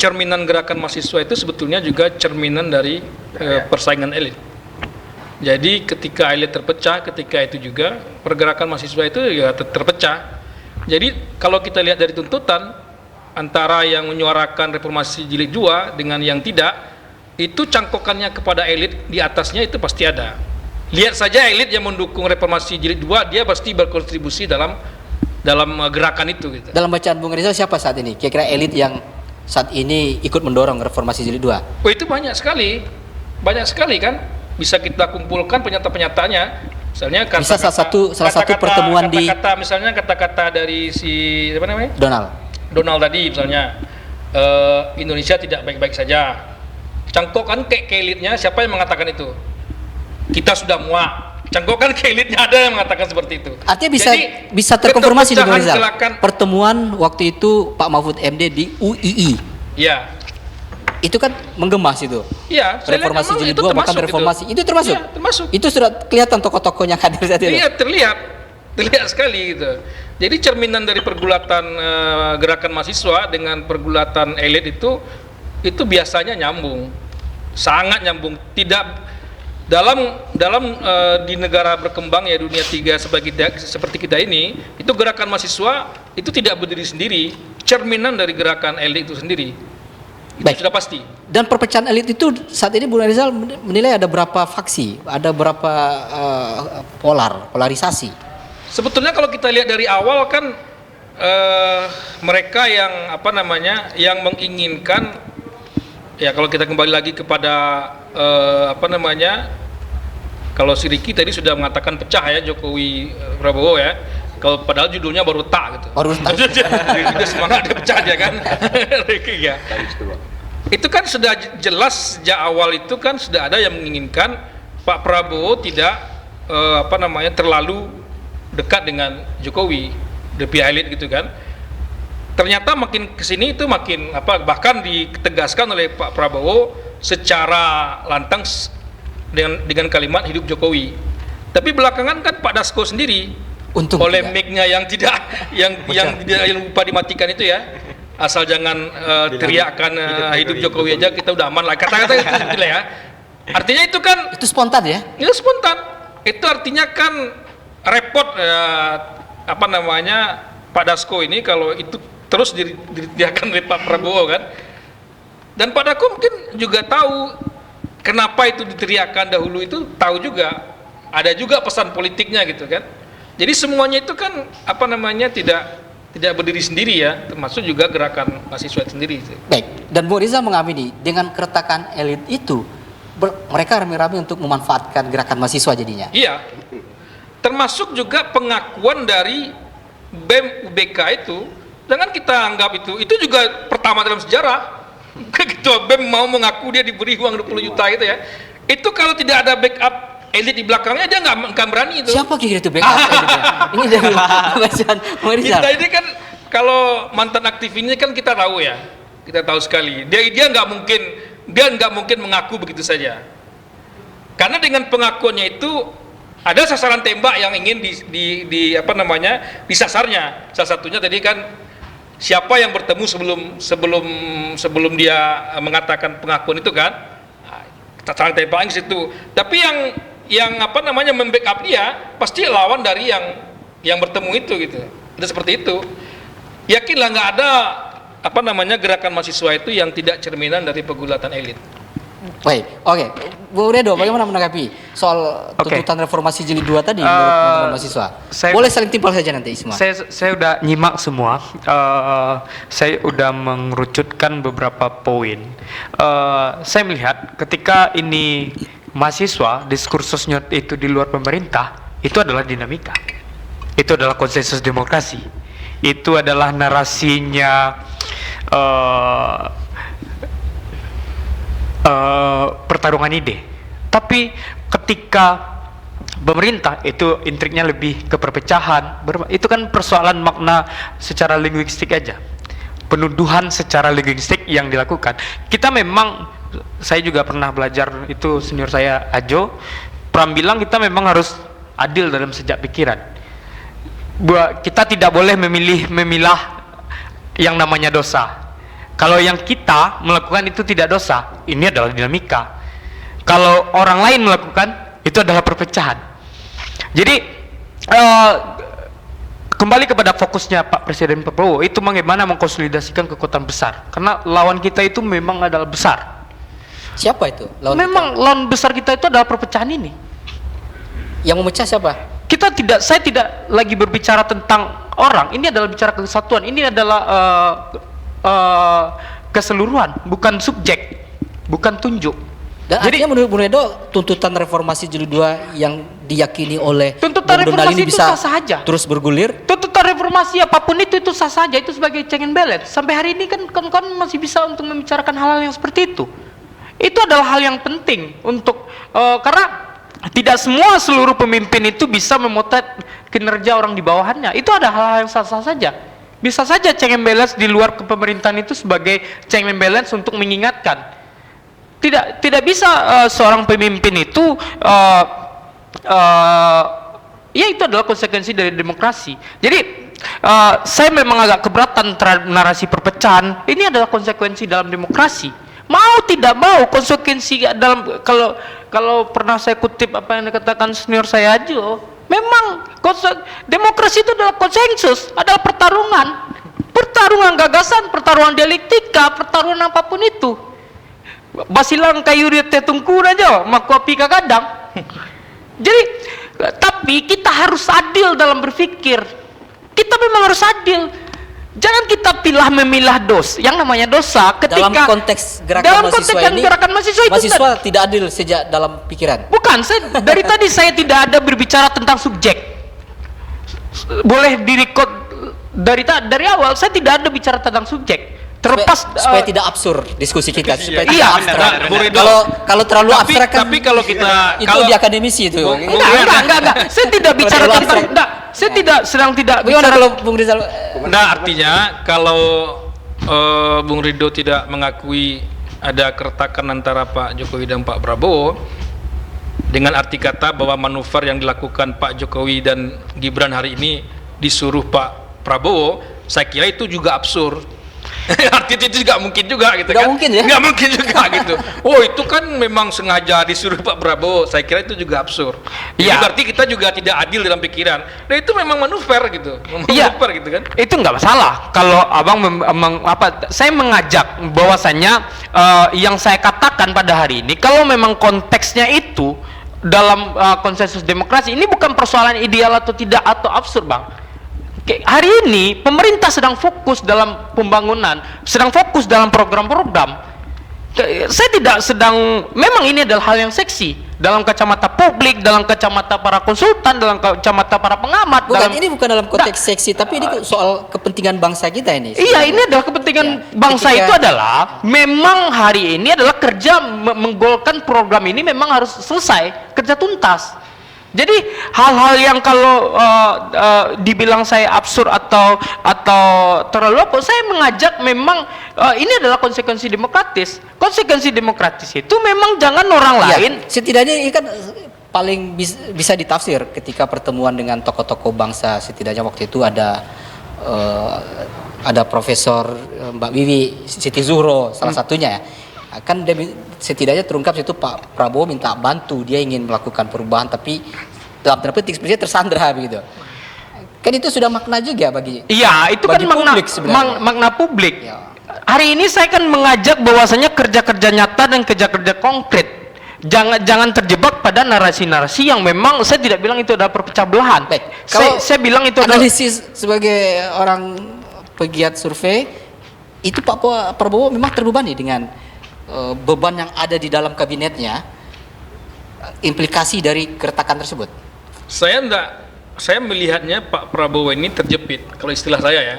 cerminan gerakan mahasiswa itu sebetulnya juga cerminan dari persaingan elit. Jadi ketika elit terpecah, ketika itu juga pergerakan mahasiswa itu ya terpecah. Jadi kalau kita lihat dari tuntutan antara yang menyuarakan reformasi jilid 2 dengan yang tidak, itu cangkokannya kepada elit di atasnya itu pasti ada. Lihat saja elit yang mendukung reformasi jilid 2, dia pasti berkontribusi dalam gerakan itu gitu. Dalam bacaan Bung Rizal siapa saat ini kira-kira elit yang saat ini ikut mendorong reformasi jilid 2? Oh, itu banyak sekali kan, bisa kita kumpulkan pernyataan-pernyataannya. Misalnya bisa salah satu pertemuan misalnya kata-kata dari si apa namanya? Donald tadi misalnya, Indonesia tidak baik-baik saja. Cangkokan ke elitnya, siapa yang mengatakan itu? Kita sudah muak. Cangkokan ke elitnya ada yang mengatakan seperti itu. Artinya bisa terkonfirmasi di Bung Rizal. Pertemuan waktu itu Pak Mahfud MD di UII. Iya. Itu kan menggemas itu. Iya. Reformasi jilid 2 bahkan reformasi itu termasuk. Iya, termasuk. Itu sudah kelihatan tokoh-tokoh yang hadir saat itu. Iya, terlihat sekali gitu. Jadi cerminan dari pergulatan gerakan mahasiswa dengan pergulatan elit itu biasanya nyambung, sangat nyambung. Tidak dalam di negara berkembang ya dunia 3 seperti kita ini, itu gerakan mahasiswa itu tidak berdiri sendiri, cerminan dari gerakan elit itu sendiri. Baik. Sudah pasti. Dan perpecahan elit itu saat ini Bung Rizal menilai ada berapa faksi, ada berapa polarisasi. Sebetulnya kalau kita lihat dari awal kan mereka yang yang menginginkan, ya kalau kita kembali lagi kepada kalau si Riki tadi sudah mengatakan pecah ya Jokowi Prabowo ya. Kalau padahal judulnya baru tak gitu. Baru tak. Dia semangat dia pecah aja kan. Riki ya. Itu kan sudah jelas sejak awal itu kan sudah ada yang menginginkan Pak Prabowo tidak terlalu dekat dengan Jokowi, the pihak elit gitu kan. Ternyata makin kesini itu makin bahkan ditegaskan oleh Pak Prabowo secara lantang dengan kalimat hidup Jokowi. Tapi belakangan kan Pak Dasko sendiri polemiknya yang lupa dimatikan itu ya. Asal jangan teriakkan hidup Jokowi aja kita udah aman lah. Kata-kata itu sebetulnya ya. Artinya itu kan itu spontan ya? Itu spontan. Itu artinya kan repot Pak Dasko ini kalau itu terus diteriakkan oleh Pak Prabowo kan. Dan Pak Dasko mungkin juga tahu kenapa itu diteriakkan dahulu, itu tahu juga ada juga pesan politiknya gitu kan. Jadi semuanya itu kan tidak berdiri sendiri ya, termasuk juga gerakan mahasiswa sendiri. Baik, dan Bung Rizal mengamini dengan keretakan elit itu mereka rame-rame untuk memanfaatkan gerakan mahasiswa jadinya. Iya. Termasuk juga pengakuan dari BEM UBK itu, jangan kita anggap itu juga pertama dalam sejarah. Ketua BEM mau mengaku dia diberi uang 20 juta itu ya. Itu kalau tidak ada backup elit di belakangnya dia nggak akan berani itu. Siapa kira itu backup elitnya? Ini dari bacaan kita ini kan kalau mantan aktif ini kan kita tahu ya. Kita tahu sekali. Dia nggak mungkin mengaku begitu saja. Karena dengan pengakuannya itu ada sasaran tembak yang ingin disasarnya. Salah satunya tadi kan siapa yang bertemu sebelum dia mengatakan pengakuan itu kan, sasaran tembak di situ. Tapi yang membackup dia pasti lawan dari yang bertemu itu gitu. Itu seperti itu. Yakinlah nggak ada gerakan mahasiswa itu yang tidak cerminan dari pergulatan elit. Baik, oke. Bu Redo, bagaimana menanggapi soal tuntutan reformasi jilid 2 tadi menurut teman-teman mahasiswa? Boleh saling timpal saja nanti semua. Saya udah nyimak semua. Saya udah mengerucutkan beberapa poin. Saya melihat ketika ini mahasiswa diskursusnya itu di luar pemerintah, itu adalah dinamika. Itu adalah konsensus demokrasi. Itu adalah narasinya pertarungan ide. Tapi ketika pemerintah itu intriknya lebih ke perpecahan, itu kan persoalan makna secara linguistik aja, penuduhan secara linguistik yang dilakukan. Kita memang, saya juga pernah belajar itu, senior saya Ajo Pram bilang kita memang harus adil dalam sejak pikiran. Kita tidak boleh memilah yang namanya dosa. Kalau yang kita melakukan itu tidak dosa, ini adalah dinamika. Kalau orang lain melakukan, itu adalah perpecahan. Jadi kembali kepada fokusnya Pak Presiden Prabowo, itu bagaimana mengkonsolidasikan kekuatan besar. Karena lawan kita itu memang adalah besar. Siapa itu? Lawan besar kita itu adalah perpecahan ini. Yang memecah siapa? Saya tidak lagi berbicara tentang orang. Ini adalah bicara kesatuan. Ini adalah keseluruhan, bukan subjek, bukan tunjuk. Dan jadi, artinya menurut Bung Redo, tuntutan reformasi jilid 2 yang diyakini oleh tuntutan reformasi itu sah saja, terus bergulir. Tuntutan reformasi apapun itu sah saja, itu sebagai check and balance. Sampai hari ini kan masih bisa untuk membicarakan hal-hal yang seperti itu. Itu adalah hal yang penting untuk karena tidak seluruh pemimpin itu bisa memotret kinerja orang di bawahannya. Itu ada hal-hal yang sah-sah saja. Bisa saja check and balance di luar kepemerintahan itu sebagai check and balance untuk mengingatkan. Tidak bisa seorang pemimpin itu ya itu adalah konsekuensi dari demokrasi. Jadi saya memang agak keberatan terhadap narasi perpecahan. Ini adalah konsekuensi dalam demokrasi. Mau tidak mau konsekuensi dalam kalau pernah saya kutip apa yang dikatakan senior saya aja, memang demokrasi itu adalah konsensus, adalah pertarungan gagasan, pertarungan dialektika, pertarungan apapun itu. Basilang kayu di tetungkun aja, maku api kadang. Jadi, tapi kita harus adil dalam berpikir. Kita memang harus adil. Jangan kita memilah dosa. Yang namanya dosa ketika dalam konteks gerakan mahasiswa ini, mahasiswa tidak adil sejak dalam pikiran. Bukan, dari tadi saya tidak ada berbicara tentang subjek. Boleh direkod dari awal saya tidak ada bicara tentang subjek. Terlepas supaya tidak absurd diskusi kita, supaya iya, tidak abstrak. Kalau terlalu abstrak kan, tapi kalau kita itu di akademisi itu. Enggak. Saya tidak bicara tentang saya sedang tidak bagaimana bicara. kalau Bung Rizal? Nah, artinya kalau Bung Ridho tidak mengakui ada keretakan antara Pak Jokowi dan Pak Prabowo, dengan arti kata bahwa manuver yang dilakukan Pak Jokowi dan Gibran hari ini disuruh Pak Prabowo, saya kira itu juga absurd. Artinya itu juga mungkin juga gitu kan? Nggak mungkin juga gitu. Oh, itu kan memang sengaja disuruh Pak Prabowo. Saya kira itu juga absurd. Jadi berarti kita juga tidak adil dalam pikiran. Nah, itu memang manuver gitu. Manuver gitu kan? Itu nggak masalah. Kalau abang saya mengajak bahwasannya yang saya katakan pada hari ini, kalau memang konteksnya itu dalam konsensus demokrasi, ini bukan persoalan ideal atau tidak atau absurd, bang. Hari ini pemerintah sedang fokus dalam pembangunan, sedang fokus dalam program-program. Saya tidak sedang, memang ini adalah hal yang seksi dalam kacamata publik, dalam kacamata para konsultan, dalam kacamata para pengamat. Ini bukan dalam konteks seksi, tapi ini soal kepentingan bangsa kita ini. Iya, ini adalah kepentingan bangsa itu adalah memang hari ini adalah kerja menggolkan program ini memang harus selesai, kerja tuntas. Jadi hal-hal yang kalau dibilang saya absurd atau terlalu apa, saya mengajak memang ini adalah konsekuensi demokratis. Konsekuensi demokratis itu memang jangan orang lain. Setidaknya ini kan paling bisa ditafsir ketika pertemuan dengan tokoh-tokoh bangsa. Setidaknya waktu itu ada Profesor Mbak Wiwi Siti Zuhro salah satunya ya. Kan setidaknya terungkap situ Pak Prabowo minta bantu, dia ingin melakukan perubahan tapi dalam tanda petik sebenarnya tersandra begitu. Kan itu sudah makna juga bagi itu kan makna publik. Ya. Hari ini saya kan mengajak bahwasanya kerja-kerja nyata dan kerja-kerja konkret. Jangan terjebak pada narasi-narasi yang memang saya tidak bilang itu adalah perpecah belahan. Baik. Saya bilang itu analisis sebagai orang pegiat survei, itu Pak Prabowo memang terbebani dengan beban yang ada di dalam kabinetnya, implikasi dari keretakan tersebut. Saya melihatnya Pak Prabowo ini terjepit, kalau istilah saya ya,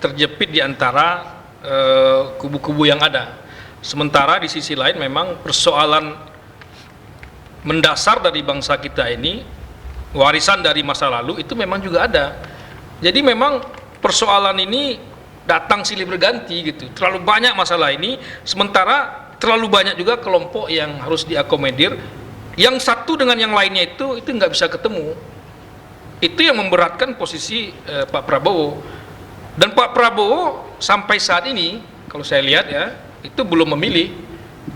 terjepit di antara kubu-kubu yang ada. Sementara di sisi lain memang persoalan mendasar dari bangsa kita ini, warisan dari masa lalu itu memang juga ada. Jadi memang persoalan ini datang silih berganti gitu. Terlalu banyak masalah ini, sementara terlalu banyak juga kelompok yang harus diakomodir, yang satu dengan yang lainnya itu nggak bisa ketemu. Itu yang memberatkan posisi Pak Prabowo. Dan Pak Prabowo sampai saat ini kalau saya lihat ya, itu belum memilih.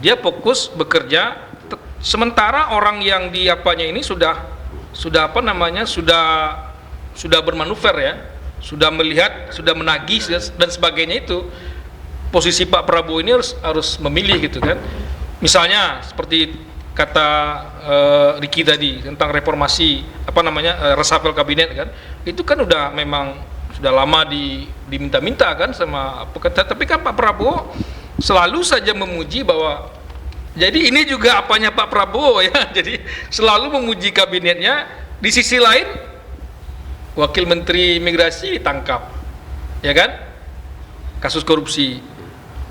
Dia fokus bekerja, sementara orang yang di apanya ini sudah apa namanya, sudah bermanuver ya, sudah melihat, sudah menagih dan sebagainya. Itu posisi Pak Prabowo ini harus memilih gitu kan. Misalnya seperti kata Ricky tadi tentang reformasi apa namanya, reshuffle kabinet kan, itu kan udah memang sudah lama diminta-minta kan sama tapi kan Pak Prabowo selalu saja memuji bahwa, jadi ini juga apanya Pak Prabowo ya, jadi selalu memuji kabinetnya. Di sisi lain Wakil Menteri Imigrasi ditangkap ya kan, kasus korupsi,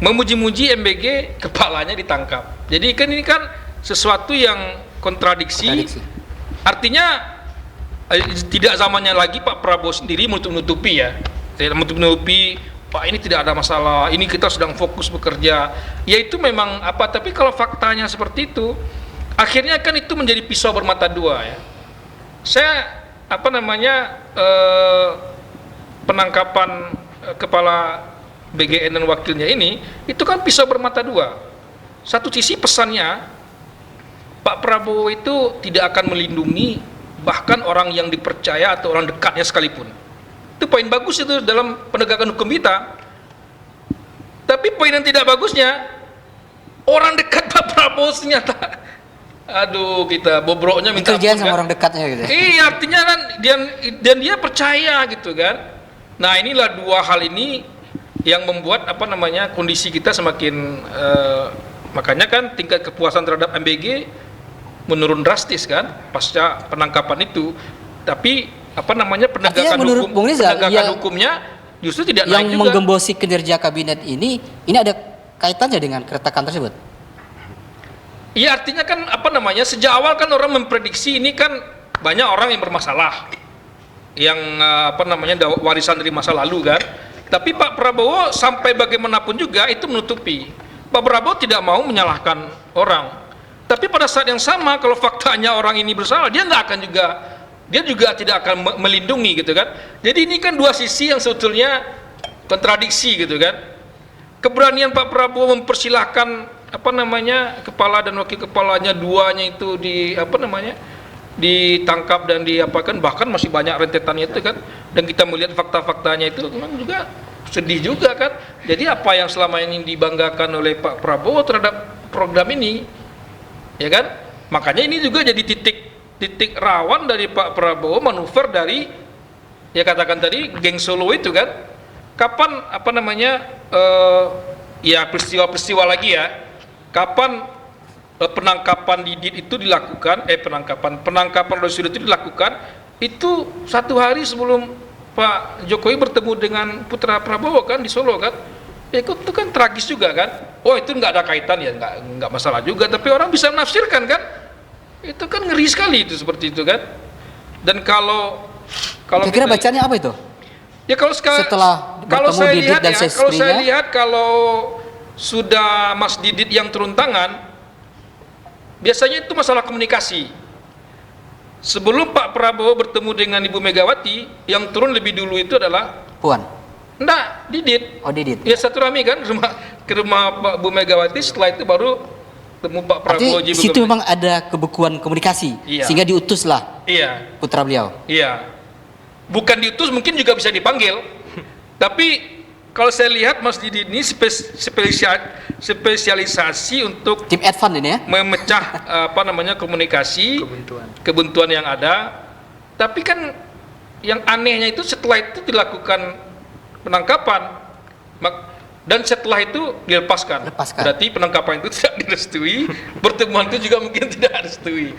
memuji-muji MBG kepalanya ditangkap. Jadi kan ini kan sesuatu yang kontradiksi. Artinya tidak zamannya lagi Pak Prabowo sendiri menutupi ya, menutupi Pak ini tidak ada masalah, ini kita sedang fokus bekerja. Ya itu memang apa, tapi kalau faktanya seperti itu, akhirnya kan itu menjadi pisau bermata dua ya. Saya apa namanya, penangkapan kepala BGN dan wakilnya ini, itu kan pisau bermata dua. Satu sisi pesannya, Pak Prabowo itu tidak akan melindungi bahkan orang yang dipercaya atau orang dekatnya sekalipun. Itu poin bagus itu dalam penegakan hukum kita. Tapi poin yang tidak bagusnya, orang dekat Pak Prabowo ternyata, aduh, kita bobroknya minta kerjaan ampun, sama kan? orang dekatnya gitu. Iya, artinya kan dia percaya gitu kan. Nah, inilah dua hal ini yang membuat apa namanya, kondisi kita semakin makanya kan tingkat kepuasan terhadap MBG menurun drastis kan pasca penangkapan itu. Tapi apa namanya, penegakan hukum, hukumnya justru tidak naik juga. Yang menggembosi kinerja kabinet ini ada kaitannya dengan keretakan tersebut? Iya, artinya kan apa namanya, sejak awal kan orang memprediksi ini kan banyak orang yang bermasalah, yang apa namanya, warisan dari masa lalu kan. Tapi Pak Prabowo sampai bagaimanapun juga itu menutupi. Pak Prabowo tidak mau menyalahkan orang, tapi pada saat yang sama kalau faktanya orang ini bersalah, dia juga tidak akan melindungi gitu kan. Jadi ini kan dua sisi yang sebetulnya kontradiksi gitu kan. Keberanian Pak Prabowo mempersilahkan apa namanya, kepala dan wakil kepalanya duanya itu ditangkap dan diapakan, bahkan masih banyak rentetannya itu kan. Dan kita melihat fakta-faktanya itu memang juga sedih juga kan. Jadi apa yang selama ini dibanggakan oleh Pak Prabowo terhadap program ini, ya kan? Makanya ini juga jadi titik rawan dari Pak Prabowo, manuver dari, ya katakan tadi, geng Solo itu kan. Kapan apa namanya, ya peristiwa-peristiwa lagi ya, kapan penangkapan Didit itu dilakukan, penangkapan Rosyidul itu dilakukan, itu 1 hari sebelum Pak Jokowi bertemu dengan putra Prabowo kan di Solo kan. Itu kan tragis juga kan. Oh, itu nggak ada kaitan ya, nggak masalah juga, tapi orang bisa menafsirkan kan. Itu kan ngeri sekali itu, seperti itu kan. Dan kalau kira-kira bacanya apa itu? Ya setelah kalau bertemu saya Didit lihat dan ya, istrinya, kalau sudah Mas Didit yang turun tangan, biasanya itu masalah komunikasi. Sebelum Pak Prabowo bertemu dengan Ibu Megawati, yang turun lebih dulu itu adalah Puan. Enggak, Didit. Oh, Didit. Ya, satu rami kan ke rumah Pak Bu Megawati, setelah itu baru temu Pak Prabowo. Artinya di situ memang ada kebekuan komunikasi, iya, sehingga diutuslah putra beliau. Iya. Bukan diutus, mungkin juga bisa dipanggil. Tapi kalau saya lihat Mas Didit ini spesialisasi untuk tim advance ini ya, memecah apa namanya, komunikasi, kebuntuan yang ada. Tapi kan yang anehnya itu setelah itu dilakukan penangkapan dan setelah itu dilepaskan. Berarti penangkapan itu tidak direstui, pertemuan itu juga mungkin tidak direstui.